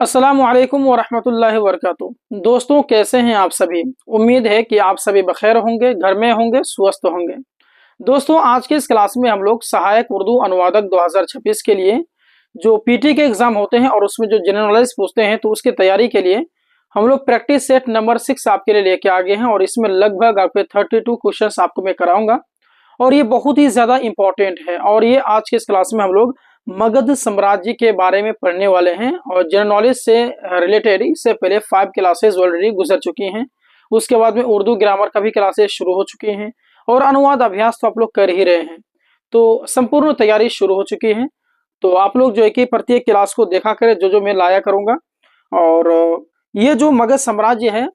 अस्सलामुअलैकुम वरहमतुल्लाहि वबरकातुहू। दोस्तों, कैसे हैं आप सभी। उम्मीद है कि आप सभी बखैर होंगे, घर में होंगे, स्वस्थ होंगे। दोस्तों, आज के इस क्लास में हम लोग सहायक उर्दू अनुवादक 2026 के लिए जो पीटी के एग्जाम होते हैं और उसमें जो जनरल नॉलेज पूछते हैं, तो उसकी तैयारी के लिए हम लोग प्रैक्टिस सेट नंबर 6 आपके लिए लेके आ गए हैं। और इसमें लगभग आपके 32 क्वेश्चन आपको मैं कराऊंगा और ये बहुत ही ज्यादा इंपॉर्टेंट है। और ये आज के इस क्लास में हम लोग मगध साम्राज्य के बारे में पढ़ने वाले हैं और जनरल नॉलेज से रिलेटेड इससे पहले 5 क्लासेस ऑलरेडी गुजर चुकी हैं। उसके बाद में उर्दू ग्रामर का भी क्लासेस शुरू हो चुकी हैं और अनुवाद अभ्यास तो आप लोग कर ही रहे हैं। तो संपूर्ण तैयारी शुरू हो चुकी है। तो आप लोग जो है कि प्रत्येक क्लास को देखा करें, जो मैं लाया करूंगा। और ये जो मगध साम्राज्य है,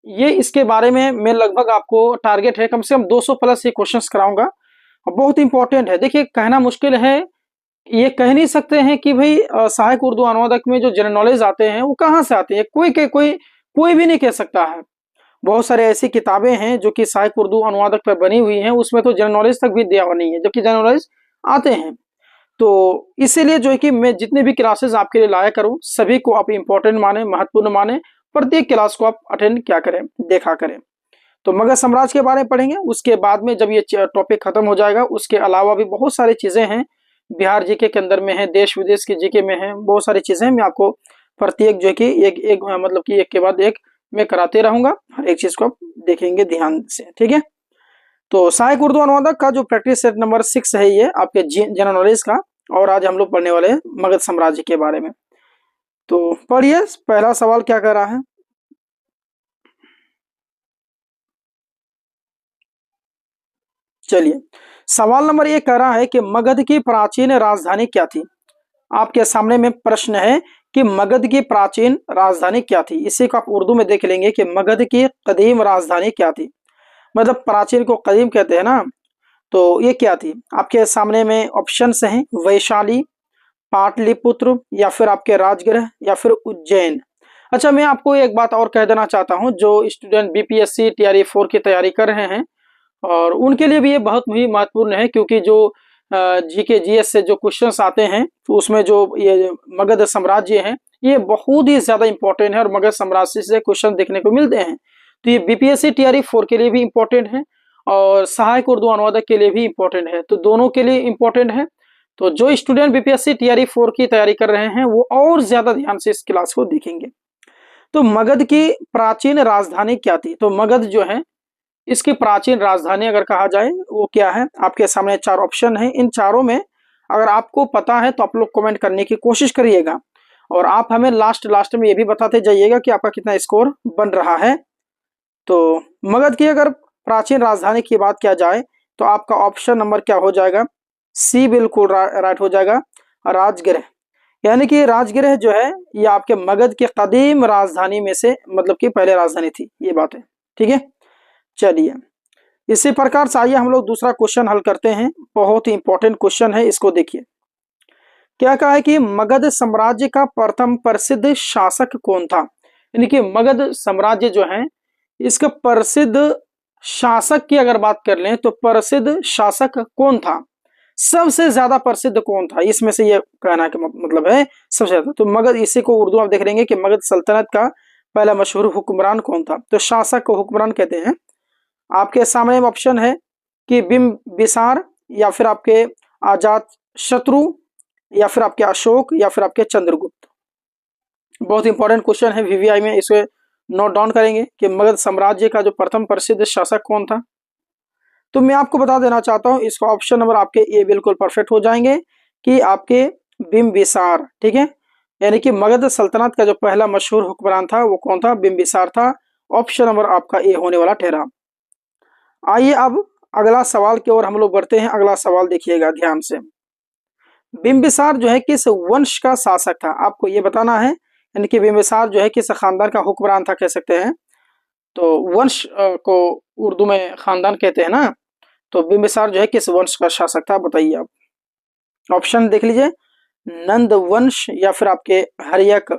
ये इसके बारे में मैं लगभग आपको टारगेट है कम से कम 200 प्लस ये क्वेश्चंस कराऊंगा। बहुत इंपॉर्टेंट है। देखिए, कहना मुश्किल है, ये कह नहीं सकते हैं कि भाई सहायक उर्दू अनुवादक में जो जनरल नॉलेज आते हैं वो कहाँ से आते हैं। कोई भी नहीं कह सकता है। बहुत सारे ऐसी किताबें हैं जो कि सहायक उर्दू अनुवादक पर बनी हुई हैं, उसमें तो जनरल नॉलेज तक भी दिया हुआ नहीं है, जबकि जनरल नॉलेज आते हैं। तो इसीलिए जो है कि मैं जितने भी क्लासेस आपके लिए लाया करूं, सभी को आप इंपॉर्टेंट माने, महत्वपूर्ण माने। प्रत्येक क्लास को आप अटेंड क्या करें, देखा करें। तो मगध साम्राज्य के बारे में पढ़ेंगे। उसके बाद में जब ये टॉपिक खत्म हो जाएगा, उसके अलावा भी बहुत सारी चीजें हैं, बिहार जीके के अंदर में है, देश विदेश की जीके में है, बहुत सारी चीजें मैं आपको प्रत्येक जो है कि एक मतलब कि एक के बाद एक मैं कराते रहूंगा। हर एक चीज को आप देखेंगे ध्यान से, ठीक है। तो सहायक उर्दू अनुवादक का जो प्रैक्टिस सेट नंबर 6 है, ये आपके जनरल नॉलेज का। और आज हम लोग पढ़ने वाले हैं मगध साम्राज्य के बारे में। तो पढ़िए, पहला सवाल क्या कर रहा है। चलिए, सवाल नंबर 1 कह रहा है कि मगध की प्राचीन राजधानी क्या थी। आपके सामने में प्रश्न है कि मगध की प्राचीन राजधानी क्या थी। इसी को आप उर्दू में देख लेंगे कि मगध की कदीम राजधानी क्या थी। मतलब प्राचीन को कदीम कहते हैं ना, तो ये क्या थी। आपके सामने में ऑप्शंस हैं, वैशाली, पाटलिपुत्र, या फिर आपके राजगृह, या फिर उज्जैन। अच्छा, मैं आपको एक बात और कह देना चाहता हूँ, जो स्टूडेंट बीपीएससी टीआरई 4 की तैयारी कर रहे हैं और उनके लिए भी ये बहुत ही महत्वपूर्ण है, क्योंकि जो जीके जीएस से जो क्वेश्चंस आते हैं, तो उसमें जो ये मगध साम्राज्य है, ये बहुत ही ज्यादा इंपॉर्टेंट है और मगध साम्राज्य से क्वेश्चन देखने को मिलते हैं। तो ये बीपीएससी टीआरई 4 के लिए भी इंपॉर्टेंट है और सहायक उर्दू अनुवादक के लिए भी इंपॉर्टेंट है, तो दोनों के लिए इंपॉर्टेंट है। तो जो स्टूडेंट बीपीएससी टीआरई 4 की तैयारी कर रहे हैं, वो और ज्यादा ध्यान से इस क्लास को देखेंगे। तो मगध की प्राचीन राजधानी क्या थी। तो मगध जो है, इसकी प्राचीन राजधानी अगर कहा जाए वो क्या है। आपके सामने 4 ऑप्शन है। इन चारों में अगर आपको पता है तो आप लोग कमेंट करने की कोशिश करिएगा और आप हमें लास्ट में ये भी बताते जाइएगा कि आपका कितना स्कोर बन रहा है। तो मगध की अगर प्राचीन राजधानी की बात किया जाए, तो आपका ऑप्शन नंबर क्या हो जाएगा, सी बिल्कुल राइट हो जाएगा, राजगृह। यानी कि राजगृह जो है, ये आपके मगध के कदीम राजधानी में से मतलब कि पहले राजधानी थी, ये बात है, ठीक है। चलिए, इसी प्रकार से आइए हम लोग दूसरा क्वेश्चन हल करते हैं। बहुत ही इंपॉर्टेंट क्वेश्चन है, इसको देखिए। क्या कहा है कि मगध साम्राज्य का प्रथम प्रसिद्ध शासक कौन था। यानी कि मगध साम्राज्य जो है, इसका प्रसिद्ध शासक की अगर बात कर लें तो प्रसिद्ध शासक कौन था, सबसे ज्यादा प्रसिद्ध कौन था, इसमें से ये कहना का मतलब है सबसे ज्यादा। तो मगध, इसी को उर्दू आप देख लेंगे कि मगध सल्तनत का पहला मशहूर हुक्मरान कौन था। तो शासक को हुक्मरान कहते हैं। आपके सामने ऑप्शन है कि बिम्बिसार, या फिर आपके अजात शत्रु, या फिर आपके अशोक, या फिर आपके चंद्रगुप्त। बहुत इंपॉर्टेंट क्वेश्चन है, वीवीआई में इसे नोट डाउन करेंगे कि मगध साम्राज्य का जो प्रथम प्रसिद्ध शासक कौन था। तो मैं आपको बता देना चाहता हूं, इसका ऑप्शन नंबर आपके ये बिल्कुल परफेक्ट हो जाएंगे कि आपके बिम्बिसार, ठीक है। यानी कि मगध सल्तनत का जो पहला मशहूर हुक्मरान था वो कौन था, बिम्बिसार था। ऑप्शन नंबर आपका ए होने वाला ठहरा। आइए अब अगला सवाल की ओर हम लोग बढ़ते हैं। अगला सवाल देखिएगा ध्यान से। बिम्बिसार जो है किस वंश का शासक था, आपको ये बताना है। यानी कि बिम्बिसार जो है किस खानदान का हुक्मरान था, कह सकते हैं। तो वंश को उर्दू में खानदान कहते हैं ना। तो बिम्बिसार जो है किस वंश का शासक था, बताइए आप। ऑप्शन देख लीजिए, नंद वंश, या फिर आपके हर्यक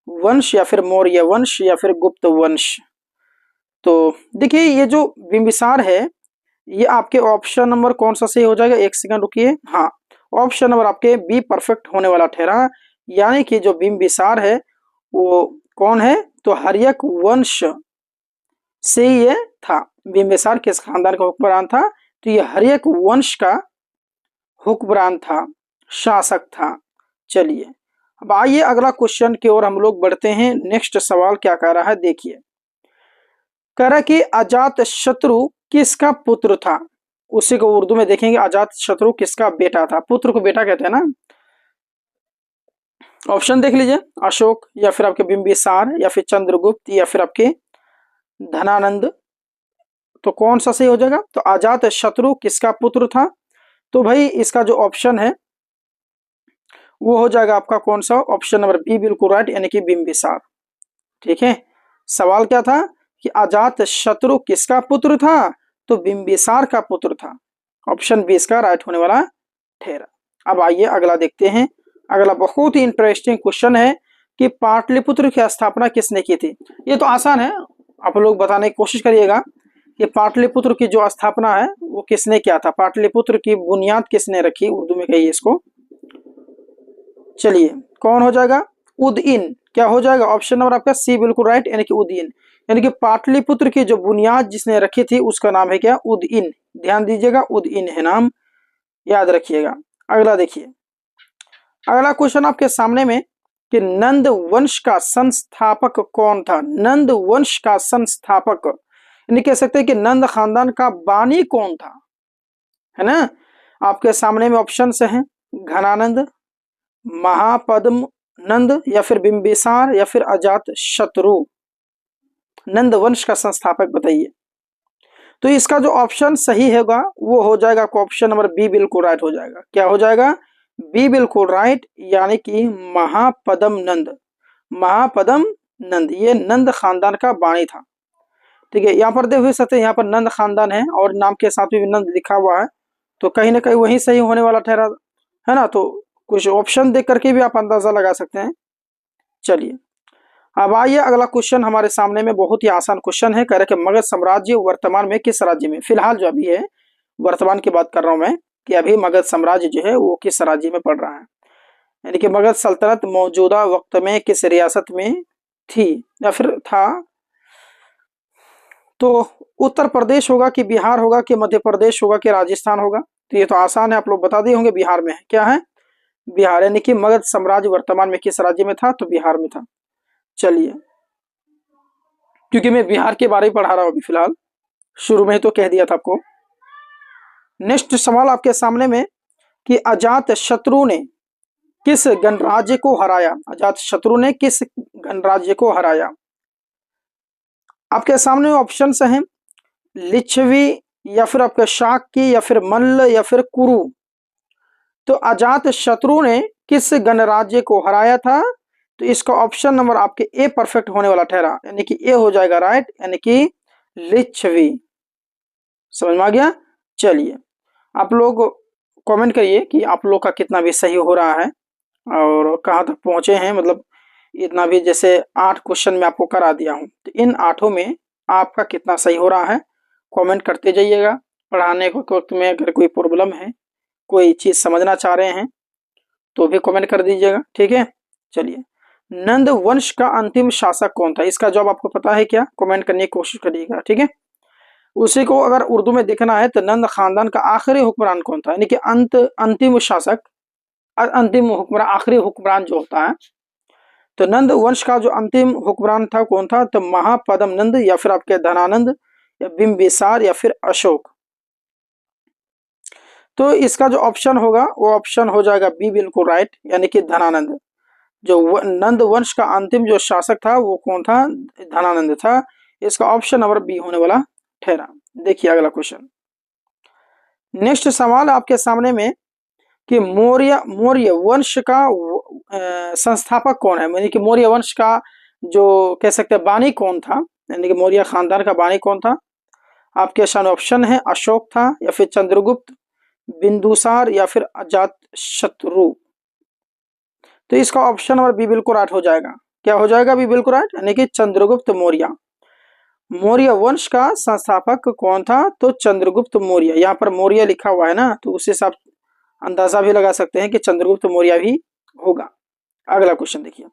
वंश, या फिर मौर्य वंश, या फिर गुप्त वंश। तो देखिए, ये जो बिम्बिसार है, ये आपके ऑप्शन नंबर कौन सा सही हो जाएगा, एक सेकंड रुकिए। हाँ, ऑप्शन नंबर आपके बी परफेक्ट होने वाला ठहरा। यानी कि जो बिम्बिसार है वो कौन है? तो हर्यक वंश से ये था। बिंबिसार किस खानदान का हुक्मरान था? तो ये हर्यक वंश का हुक्मरान था, शासक था। चलिए अब आइए अगला क्वेश्चन की ओर हम लोग बढ़ते हैं। नेक्स्ट सवाल क्या कह रहा है देखिए, कह रहा कि अजात शत्रु किसका पुत्र था? उसी को उर्दू में देखेंगे, अजात शत्रु किसका बेटा था? पुत्र को बेटा कहते हैं ना। ऑप्शन देख लीजिए, अशोक या फिर आपके बिंबिसार या फिर चंद्रगुप्त या फिर आपके धनानंद। तो कौन सा सही हो जाएगा? तो अजात शत्रु किसका पुत्र था? तो भाई इसका जो ऑप्शन है वो हो जाएगा आपका कौन सा? ऑप्शन नंबर बी बिल्कुल राइट, यानी कि बिंबिसार। ठीक है, सवाल क्या था कि अजात शत्रु किसका पुत्र था? तो बिंबिसार का पुत्र था। ऑप्शन बी इसका राइट होने वाला ठहरा। अब आइए अगला देखते हैं। अगला बहुत ही इंटरेस्टिंग क्वेश्चन है कि पाटलिपुत्र की स्थापना किसने की थी? ये तो आसान है, आप लोग बताने की कोशिश करिएगा कि पाटलिपुत्र की जो स्थापना है वो किसने किया था, पाटलिपुत्र की बुनियाद किसने रखी, उर्दू में कहिए इसको। चलिए कौन हो जाएगा? उदयन। क्या हो जाएगा? ऑप्शन नंबर आपका सी बिल्कुल राइट, यानी कि उदयन। यानी कि पाटलिपुत्र की जो बुनियाद जिसने रखी थी उसका नाम है क्या? उदयन। ध्यान दीजिएगा, उदयन है नाम, याद रखिएगा। अगला देखिए, अगला क्वेश्चन आपके सामने में कि नंद वंश का संस्थापक कौन था? नंद वंश का संस्थापक, यानी कह सकते हैं कि नंद खानदान का बानी कौन था, है ना। आपके सामने में ऑप्शन से हैं घनानंद, महापद्म नंद या फिर बिंबिसार या फिर अजात शत्रु। नंद वंश का संस्थापक बताइए। तो इसका जो ऑप्शन सही होगा वो हो जाएगा ऑप्शन नंबर बी बिल्कुल राइट हो जाएगा। क्या हो जाएगा? बी बिल्कुल राइट, यानी कि महापद्म नंद। महापद्म नंद ये नंद खानदान का बाणी था। ठीक है, यहाँ पर देख सकते हैं, यहाँ पर नंद खानदान है और नाम के साथ भी नंद लिखा हुआ है, तो कहीं ना कहीं वही सही होने वाला ठहरा, है ना। तो कुछ ऑप्शन देख करके भी आप अंदाजा लगा सकते हैं। चलिए अब आइए अगला क्वेश्चन हमारे सामने में, बहुत ही आसान क्वेश्चन है। कह रहे कि मगध साम्राज्य वर्तमान में किस राज्य में? फिलहाल जो अभी है, वर्तमान की बात कर रहा हूं मैं, कि अभी मगध साम्राज्य जो है वो किस राज्य में पड़ रहा है, यानी कि मगध सल्तनत मौजूदा वक्त में किस रियासत में थी या फिर था। तो उत्तर प्रदेश होगा कि बिहार होगा कि मध्य प्रदेश होगा कि राजस्थान होगा? तो ये तो आसान है, आप लोग बता दिए होंगे, बिहार में है। क्या है? बिहार। यानी कि मगध साम्राज्य वर्तमान में किस राज्य में था? तो बिहार में था। चलिए, क्योंकि मैं बिहार के बारे में पढ़ा रहा हूं अभी फिलहाल, शुरू में ही तो कह दिया था आपको। नेक्स्ट सवाल आपके सामने में कि अजात शत्रु ने किस गणराज्य को हराया? अजात शत्रु ने किस गणराज्य को हराया? आपके सामने ऑप्शन हैं लिच्छवी या फिर आपका शाक्य या फिर मल्ल या फिर कुरु। तो अजात शत्रु ने किस गणराज्य को हराया था? तो इसका ऑप्शन नंबर आपके ए परफेक्ट होने वाला ठहरा, यानी कि ए हो जाएगा राइट, यानी कि लिच्छवी। समझ में आ गया? चलिए आप लोग कमेंट करिए कि आप लोग का कितना भी सही हो रहा है और कहाँ तक पहुंचे हैं। मतलब इतना भी, जैसे 8 क्वेश्चन में आपको करा दिया हूं, तो इन 8 में आपका कितना सही हो रहा है कमेंट करते जाइएगा। पढ़ाने के वक्त में अगर कोई प्रॉब्लम है, कोई चीज़ समझना चाह रहे हैं तो भी कमेंट कर दीजिएगा। ठीक है, चलिए नंद वंश का अंतिम शासक कौन था? इसका जवाब आपको पता है क्या? कमेंट करने की कोशिश करिएगा। ठीक है, उसी को अगर उर्दू में देखना है तो नंद खानदान का आखिरी हुक्मरान कौन था, यानी कि अंतिम शासक, अंतिम हुक्मरान, आखिरी हुक्मरान जो होता है। तो नंद वंश का जो अंतिम हुक्मरान था कौन था? तो महापद्म नंद या फिर आपके धनानंद या बिंबिसार या फिर अशोक। तो इसका जो ऑप्शन होगा वो ऑप्शन हो जाएगा बी बिल्कुल राइट, यानी कि धनानंद। जो नंद वंश का अंतिम जो शासक था वो कौन था? धनानंद था। इसका ऑप्शन नंबर बी होने वाला ठहरा। देखिए अगला क्वेश्चन, नेक्स्ट सवाल आपके सामने में कि मौर्य मौर्य वंश का संस्थापक कौन है, यानी कि मौर्य वंश का जो कह सकते हैं बानी कौन था, यानी कि मौर्य खानदान का बानी कौन था? आपके सामने ऑप्शन है अशोक था या फिर चंद्रगुप्त, बिंदुसार या फिर अजात शत्रु। तो इसका ऑप्शन नंबर बी बिल्कुल राइट हो जाएगा। क्या हो जाएगा? बी बिल्कुल राइट, यानी कि चंद्रगुप्त मौर्य। मौर्य वंश का संस्थापक कौन था? तो चंद्रगुप्त मौर्य। यहाँ पर मौर्य लिखा हुआ है ना, तो उस हिसाब अंदाजा भी लगा सकते हैं कि चंद्रगुप्त मौर्य भी होगा। अगला क्वेश्चन देखिए,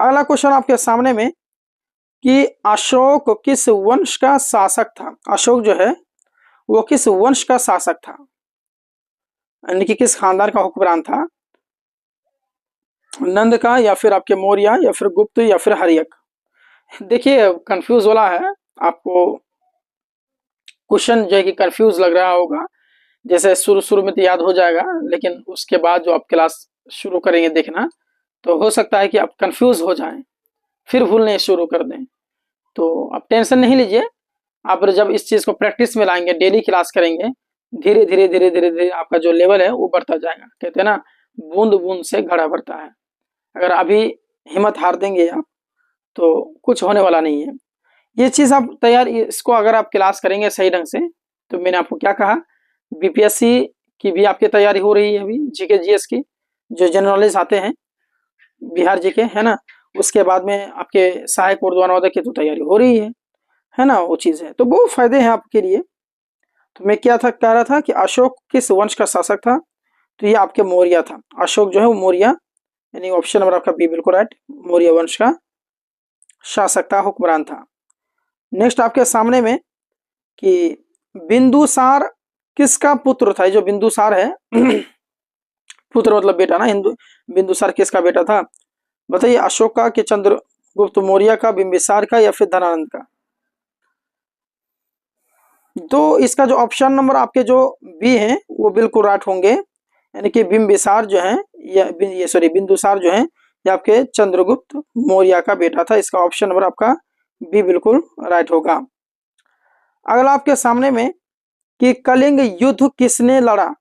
अगला क्वेश्चन आपके सामने में कि अशोक किस वंश का शासक था। अशोक जो है वो किस वंश का शासक था, यानी कि किस खानदान का हुक्मरान था, नंद का या फिर आपके मौर्य या फिर गुप्त या फिर हर्यक। देखिए कंफ्यूज वाला है, आपको क्वेश्चन जो है कि कंफ्यूज लग रहा होगा, जैसे शुरू शुरू में तो याद हो जाएगा, लेकिन उसके बाद जो आप क्लास शुरू करेंगे देखना तो हो सकता है कि आप कंफ्यूज हो जाएं, फिर भूलने शुरू कर दें। तो आप टेंशन नहीं लीजिए, आप जब इस चीज को प्रैक्टिस में लाएंगे, डेली क्लास करेंगे, धीरे धीरे धीरे धीरे धीरे आपका जो लेवल है वो बढ़ता जाएगा। कहते हैं ना, बूंद बूंद से घड़ा बढ़ता है। अगर अभी हिम्मत हार देंगे आप तो कुछ होने वाला नहीं है। ये चीज आप तैयार, इसको अगर आप क्लास करेंगे सही ढंग से, तो मैंने आपको क्या कहा, बीपीएससी की भी आपकी तैयारी हो रही है अभी, जीके जीएस की जो जनरल नॉलेज आते हैं, बिहार जीके है ना, उसके बाद में आपके सहायक उर्दू अनुवादक की तो तैयारी हो रही है ना, वो चीज है, तो बहुत फायदे हैं आपके लिए। तो मैं क्या था कह रहा था कि अशोक किस वंश का शासक था, तो ये आपके मौर्य था। अशोक जो है वो मौर्य, यानी ऑप्शन नंबर आपका बी बिल्कुल राइट, मौर्य वंश का शासक था, हुक्मरान था। नेक्स्ट आपके सामने में कि बिंदुसार किसका पुत्र था। ये जो बिंदुसार है पुत्र मतलब बेटा ना, हिंदू बिंदुसार किसका बेटा था बताइए, अशोक का कि चंद्रगुप्त मौर्य का, बिंबिसार का या फिर धनानंद का। तो इसका जो ऑप्शन नंबर आपके जो बी है वो बिल्कुल राइट होंगे, यानी कि बिंबिसार जो है ये सॉरी बिंदुसार जो है ये आपके चंद्रगुप्त मौर्य का बेटा था। इसका ऑप्शन नंबर आपका बी बिल्कुल राइट होगा। अगला आपके सामने में कि कलिंग युद्ध किसने लड़ा।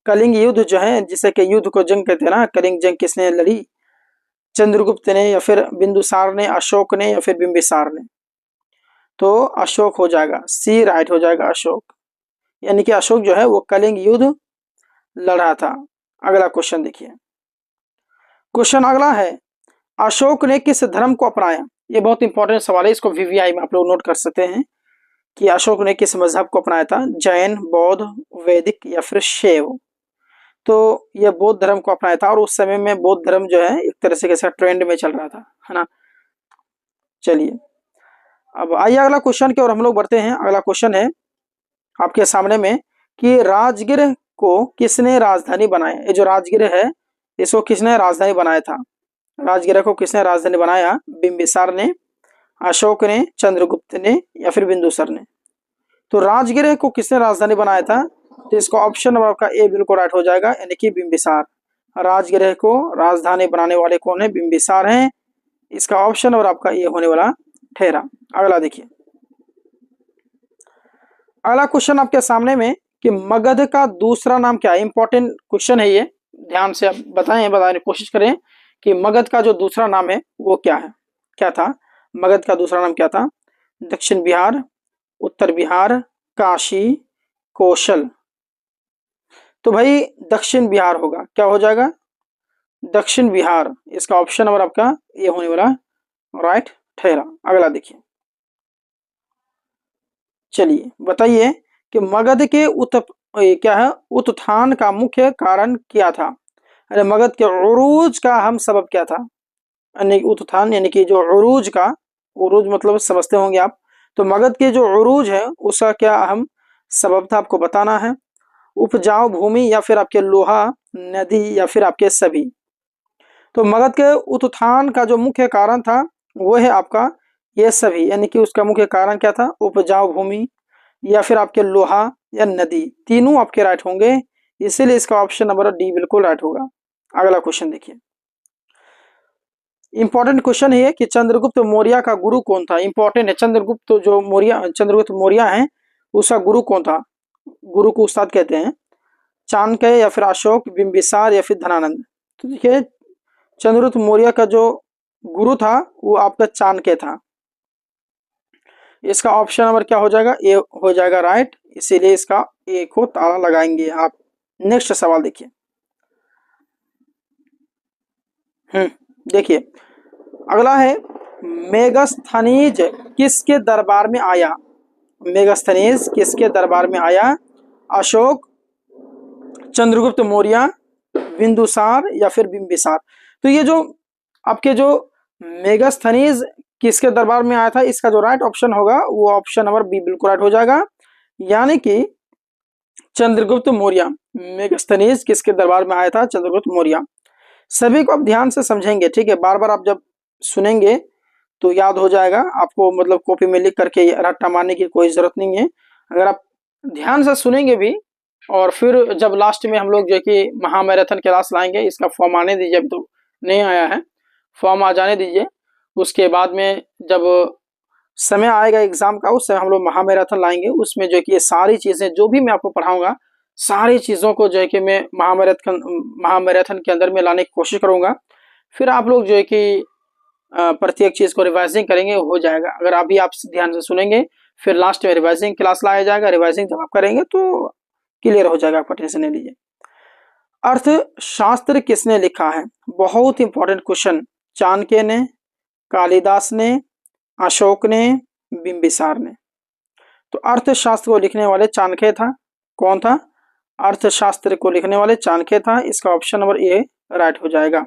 कलिंग युद्ध जो है, जिसे कि युद्ध को जंग कहते हैं ना, कलिंग जंग किसने लड़ी, चंद्रगुप्त ने या फिर बिंदुसार ने, अशोक ने या फिर बिंबिसार ने। तो अशोक हो जाएगा, सी राइट हो जाएगा अशोक, यानी कि अशोक जो है वो कलिंग युद्ध लड़ा था। अगला क्वेश्चन देखिए, क्वेश्चन अगला है अशोक ने किस धर्म को अपनाया। ये बहुत इंपॉर्टेंट सवाल है, इसको वीवीआई में आप लोग नोट कर सकते हैं कि अशोक ने किस मजहब को अपनाया था, जैन, बौद्ध, वैदिक या फिर शैव। तो यह बौद्ध धर्म को अपनाया था, और उस समय में बौद्ध धर्म जो है एक तरह से कैसा ट्रेंड में चल रहा था, है ना। चलिए अब आइए अगला क्वेश्चन की ओर हम लोग बढ़ते हैं। अगला क्वेश्चन है आपके सामने में कि राजगीर को किसने राजधानी बनाया। ये जो राजगीर है इसको किसने राजधानी बनाया था। राजगीर को किसने राजधानी बनाया, बिंबिसार ने, अशोक ने, चंद्रगुप्त ने या फिर बिंदुसार ने। तो राजगीर को किसने राजधानी बनाया था, तो इसका ऑप्शन नंबर आपका ए बिल्कुल राइट हो जाएगा, यानी कि बिंबिसार। राजगीर को राजधानी बनाने वाले कौन है, बिंबिसार हैं। इसका ऑप्शन नंबर आपका ए होने वाला ठहरा। अगला देखिए, अगला क्वेश्चन आपके सामने में कि मगध का दूसरा नाम क्या है। इंपॉर्टेंट क्वेश्चन है ये, ध्यान से आप बताने की कोशिश करें कि मगध का जो दूसरा नाम है वो क्या है, क्या था। मगध का दूसरा नाम क्या था, दक्षिण बिहार, उत्तर बिहार, काशी, कौशल। तो भाई दक्षिण बिहार होगा, क्या हो जाएगा, दक्षिण बिहार। इसका ऑप्शन नंबर आपका ये होने वाला राइट ठहरा। अगला देखिए, चलिए बताइए कि मगध के क्या है उत्थान का मुख्य कारण क्या था। अरे मगध के उरूज का अहम सबब क्या था, यानी उत्थान यानी कि जो उरूज का, उरूज मतलब समझते होंगे आप। तो मगध के जो उरूज है उसका क्या अहम सबब था, आपको बताना है। उपजाऊ भूमि या फिर आपके लोहा, नदी या फिर आपके सभी। तो मगध के उत्थान का जो मुख्य कारण था वो है आपका ये सभी, यानी कि उसका मुख्य कारण क्या था, उपजाऊ भूमि या फिर आपके लोहा या नदी, तीनों आपके राइट होंगे, इसीलिए इसका ऑप्शन नंबर डी बिल्कुल राइट होगा। अगला क्वेश्चन देखिए, इंपॉर्टेंट क्वेश्चन है कि चंद्रगुप्त मौर्य का गुरु कौन था। इंपॉर्टेंट है, चंद्रगुप्त मौर्य है उसका गुरु कौन था। गुरु को उस्ताद कहते हैं, चाणक्य या फिर अशोक, बिंबिसार या फिर धनानंद। तो देखिए चंद्रगुप्त मौर्य का जो गुरु था वो आपका चाणक्य था। इसका ऑप्शन नंबर क्या हो जाएगा, ए हो जाएगा राइट, इसीलिए इसका ए को ताला लगाएंगे आप। नेक्स्ट सवाल देखिए, देखिए अगला है मेगास्थनीज किसके दरबार में आया। मेगास्थनीज किसके दरबार में आया, अशोक, चंद्रगुप्त मौर्य, बिंदुसार या फिर बिंबिसार। तो ये जो आपके जो मेगास्थनीज किसके दरबार में आया था? इसका जो राइट ऑप्शन होगा वो ऑप्शन नंबर बी बिल्कुल राइट हो जाएगा, यानी कि चंद्रगुप्त मौर्य। मेगास्थनीज किसके दरबार में आया था? चंद्रगुप्त मौर्य। सभी को आप ध्यान से समझेंगे, ठीक है, बार बार आप जब सुनेंगे तो याद हो जाएगा आपको, मतलब कॉपी में लिख करके रट्टा मारने की कोई जरूरत नहीं है। अगर आप ध्यान से सुनेंगे भी और फिर जब लास्ट में हम लोग जो कि महामैराथन क्लास लाएंगे, इसका फॉर्म आने दीजिए, अभी तो नहीं आया है, फॉर्म आ जाने दीजिए। उसके बाद में जब समय आएगा एग्जाम का, उस समय हम लोग महामैराथन लाएंगे, उसमें जो कि ये सारी चीजें जो भी मैं आपको पढ़ाऊंगा, सारी चीजों को जो है कि मैं महामैराथन के अंदर में लाने की कोशिश करूंगा। फिर आप लोग जो है कि प्रत्येक चीज को रिवाइजिंग करेंगे, हो जाएगा। अगर अभी आप ध्यान से सुनेंगे, फिर लास्ट में रिवाइजिंग क्लास लाया जाएगा, रिवाइजिंग जब आप करेंगे तो क्लियर हो जाएगा, आपका टेंशन नहीं लीजिए। अर्थशास्त्र किसने लिखा है? बहुत इंपॉर्टेंट क्वेश्चन। चाणक्य ने, कालिदास ने, अशोक ने, बिंबिसार ने। तो अर्थशास्त्र को लिखने वाले चाणक्य था। कौन था? अर्थशास्त्र को लिखने वाले चाणक्य था। इसका ऑप्शन नंबर ए राइट हो जाएगा।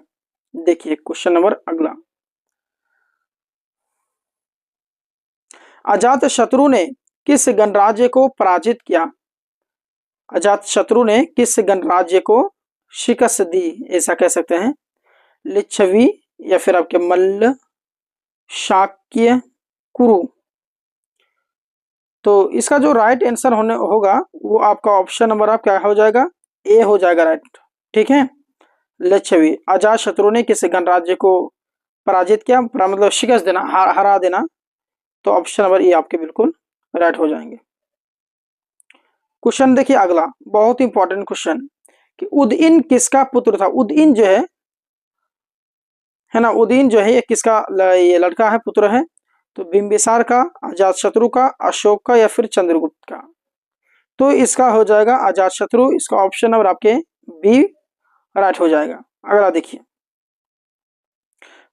देखिए क्वेश्चन नंबर अगला। अजातशत्रु ने किस गणराज्य को पराजित किया? अजातशत्रु ने किस गणराज्य को शिकस्त दी, ऐसा कह सकते हैं? लिच्छवी, या फिर आपके मल्ल, शाक्य, कुरु। तो इसका जो राइट आंसर होने होगा वो आपका ऑप्शन नंबर आप क्या हो जाएगा? ए हो जाएगा राइट, ठीक है। लिच्छवी, अजातशत्रु ने किस गणराज्य को पराजित किया, मतलब शिकस्त देना, हरा देना। तो ऑप्शन नंबर ए आपके बिल्कुल राइट हो जाएंगे। क्वेश्चन देखिए अगला, बहुत इंपॉर्टेंट क्वेश्चन, कि उदयन किसका पुत्र था? उदयन जो है ना, उदयन जो है ये किसका ये लड़का है, पुत्र है? तो बिंबिसार का, अजातशत्रु का, अशोक का, या फिर चंद्रगुप्त का। तो इसका हो जाएगा अजातशत्रु। इसका ऑप्शन नंबर आपके बी राइट हो जाएगा। अगला देखिए,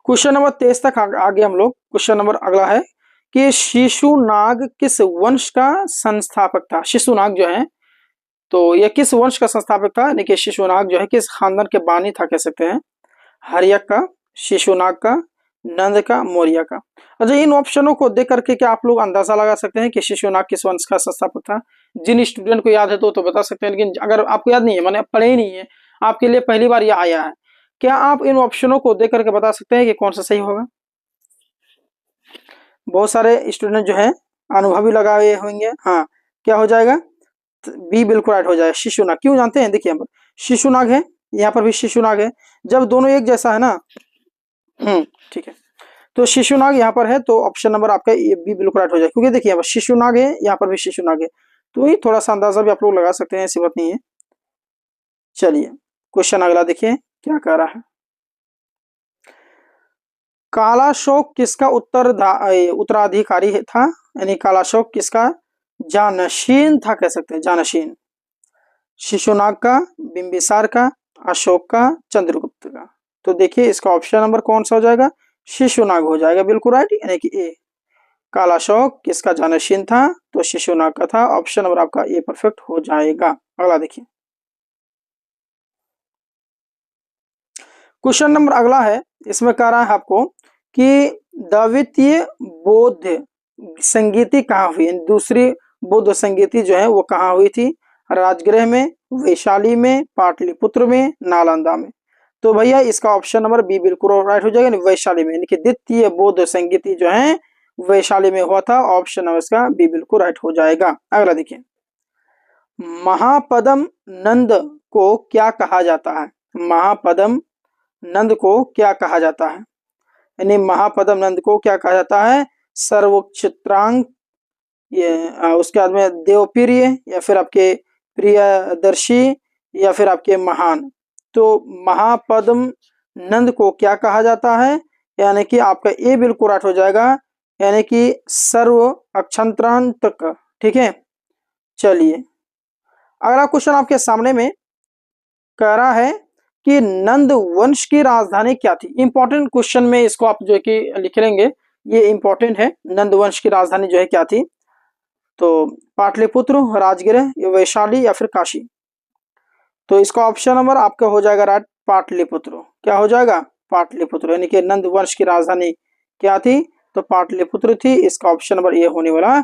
क्वेश्चन नंबर 23 तक आगे हम लोग। क्वेश्चन नंबर अगला है कि शिशुनाग किस वंश का संस्थापक था? शिशुनाग जो है तो यह किस वंश का संस्थापक था? यानी कि शिशुनाग जो है किस खानदान के बानी था, कह सकते हैं? हर्यक का, शिशुनाग का, नंद का, मौर्य का। अच्छा, इन ऑप्शनों को देख करके क्या आप लोग अंदाजा लगा सकते हैं कि शिशुनाग किस वंश का संस्थापक था? जिन स्टूडेंट को याद है तो बता सकते हैं, लेकिन अगर आपको याद नहीं है, मैंने पढ़े ही नहीं है, आपके लिए पहली बार यह आया है, क्या आप इन ऑप्शनों को देख करके बता सकते हैं कि कौन सा सही होगा? बहुत सारे स्टूडेंट जो है अनुभवी लगाए होंगे। हाँ, क्या हो जाएगा? बी बिल्कुल राइट हो जाएगा, शिशुनाग। क्यों जानते हैं? देखिए, यहाँ पर शिशुनाग है, यहाँ पर भी शिशुनाग है, जब दोनों एक जैसा है ना, ठीक है, तो शिशुनाग यहाँ पर है, तो ऑप्शन नंबर आपका ये बी बिल्कुल राइट हो जाएगा। क्योंकि देखिए यहाँ पर शिशुनाग है, यहाँ पर भी शिशुनाग है, तो ये थोड़ा सा अंदाजा भी आप लोग लगा सकते हैं, ऐसी बात नहीं है। चलिए क्वेश्चन अगला देखिए क्या कह रहा है। कालाशोक किसका उत्तराधिकारी था? यानी कालाशोक किसका जानशीन था, कह सकते हैं, जानशीन। शिशुनाग का, बिंबिसार का, अशोक का, चंद्रगुप्त का। तो देखिए इसका ऑप्शन नंबर कौन सा हो जाएगा? शिशुनाग हो जाएगा, बिल्कुल राइट, यानी कि ए। कालाशोक किसका जानशीन था? तो शिशुनाग का था। ऑप्शन नंबर आपका ए परफेक्ट हो जाएगा। अगला देखिए, क्वेश्चन नंबर अगला है, इसमें कह रहा है आपको कि द्वितीय बौद्ध संगीति कहाँ हुई? दूसरी बौद्ध संगीति जो है वो कहाँ हुई थी? राजगृह में, वैशाली में, पाटलिपुत्र में, नालंदा में। तो भैया इसका ऑप्शन नंबर बी बिल्कुल राइट हो जाएगा, वैशाली में, यानी कि द्वितीय बौद्ध संगीति जो है वैशाली में हुआ था। ऑप्शन नंबर इसका बी बिल्कुल राइट हो जाएगा। अगला देखिए, महापद्म नंद को क्या कहा जाता है? महापद्म नंद को क्या कहा जाता है? यानी महापद्म नंद को क्या कहा जाता है? सर्वचित्रांग, ये उसके बाद में देवप्रिय, या फिर आपके प्रियदर्शी, या फिर आपके महान। तो महापद्म नंद को क्या कहा जाता है? यानी कि आपका ए बिल्कुल राइट हो जाएगा, यानी कि सर्व अक्षंत्रांतक, ठीक है। चलिए अगला क्वेश्चन आपके सामने में कह रहा है कि नंद वंश की राजधानी क्या थी? इंपॉर्टेंट क्वेश्चन में इसको आप जो है कि लिख लेंगे, ये इंपॉर्टेंट है। नंद वंश की राजधानी जो है क्या थी? तो पाटलिपुत्र, राजगृह, वैशाली, या फिर काशी। तो इसका ऑप्शन नंबर आपका हो जाएगा राइट, पाटलिपुत्र। क्या हो जाएगा? पाटलिपुत्र, यानी कि नंद वंश की राजधानी क्या थी? तो पाटलिपुत्र थी। इसका ऑप्शन नंबर ए होने वाला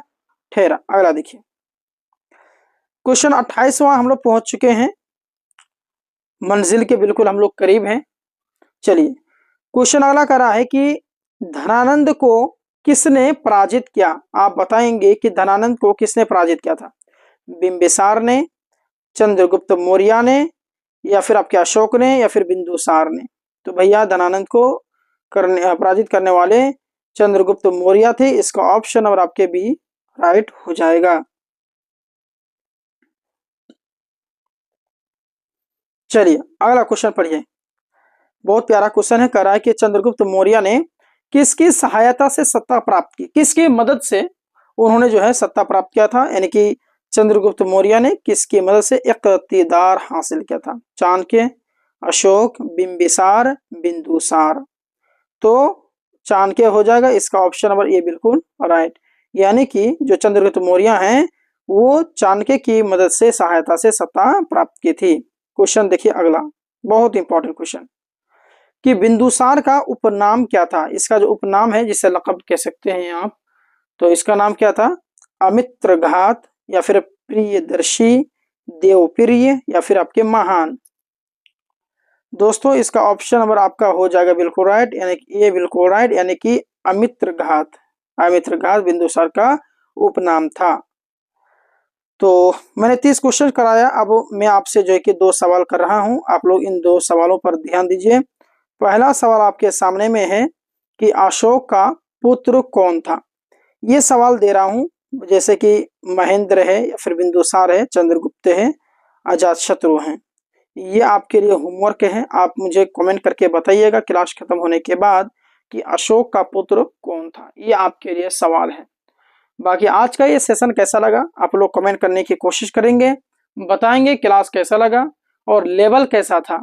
ठहरा। अगला देखिए, क्वेश्चन 28वां हम लोग पहुंच चुके हैं, मंजिल के बिल्कुल हम लोग करीब हैं। चलिए, क्वेश्चन अगला कर रहा है कि धनानंद को किसने पराजित किया? आप बताएंगे कि धनानंद को किसने पराजित किया था? बिंबिसार ने, चंद्रगुप्त मौर्य ने, या फिर आपके अशोक ने, या फिर बिंदुसार ने? तो भैया धनानंद को पराजित करने वाले चंद्रगुप्त मौर्य थे। इसका ऑप्शन नंबर आपके बी राइट हो जाएगा। चलिए अगला क्वेश्चन पढ़िए, बहुत प्यारा क्वेश्चन है। कह रहा है कि चंद्रगुप्त मौर्य ने किसकी सहायता से सत्ता प्राप्त की? किसकी मदद से उन्होंने जो है सत्ता प्राप्त किया था? यानी कि चंद्रगुप्त मौर्य ने किसकी मदद से इक़्तिदार हासिल किया था? चाणक्य, अशोक, बिंबिसार, बिंदुसार? तो चाणक्य हो जाएगा। इसका ऑप्शन नंबर ए बिल्कुल राइट। यानी कि जो चंद्रगुप्त मौर्य हैं वो चाणक्य की मदद से, सहायता से सत्ता प्राप्त की थी। क्वेश्चन देखिए अगला, बहुत इंपॉर्टेंट क्वेश्चन, कि बिंदुसार का उपनाम क्या था? इसका जो उपनाम है, जिसे लक़ब कह सकते हैं आप, तो इसका नाम क्या था? अमित्रघात, या फिर प्रियदर्शी, देवप्रिय, या फिर आपके महान? दोस्तों इसका ऑप्शन नंबर आपका हो जाएगा बिल्कुल राइट, यानी कि ये बिल्कुल राइट, यानी कि अमित्रघात। अमित्रघात बिंदुसार का उपनाम था। तो मैंने 30 क्वेश्चन कराया। अब मैं आपसे जो है कि 2 सवाल कर रहा हूं, आप लोग इन 2 सवालों पर ध्यान दीजिए। पहला सवाल आपके सामने में है कि अशोक का पुत्र कौन था? ये सवाल दे रहा हूं, जैसे कि महेंद्र है, या फिर बिंदुसार है, चंद्रगुप्त है, अजातशत्रु हैं। ये आपके लिए होमवर्क है। आप मुझे कमेंट करके बताइएगा क्लास खत्म होने के बाद कि अशोक का पुत्र कौन था। ये आपके लिए सवाल है। बाकी आज का ये सेशन कैसा लगा आप लोग कमेंट करने की कोशिश करेंगे, बताएंगे क्लास कैसा लगा और लेवल कैसा था,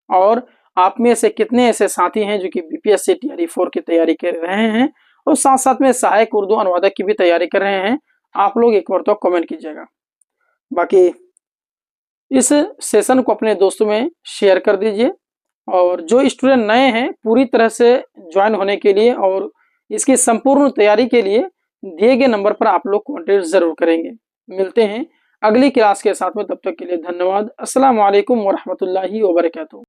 और आप में से कितने ऐसे साथी हैं जो कि बीपीएससी टीआरई 4 की तैयारी कर रहे हैं और साथ साथ में सहायक उर्दू अनुवादक की भी तैयारी कर रहे हैं। आप लोग एक बार तो कमेंट कीजिएगा। बाकी इस सेशन को अपने दोस्तों में शेयर कर दीजिए, और जो स्टूडेंट नए हैं पूरी तरह से ज्वाइन होने के लिए और इसकी संपूर्ण तैयारी के लिए दिए गए नंबर पर आप लोग कॉन्टेक्ट जरूर करेंगे। मिलते हैं अगली क्लास के साथ में, तब तक के लिए धन्यवाद। अस्सलाम वालेकुम वरहमतुल्लाहि वबरकातुहू।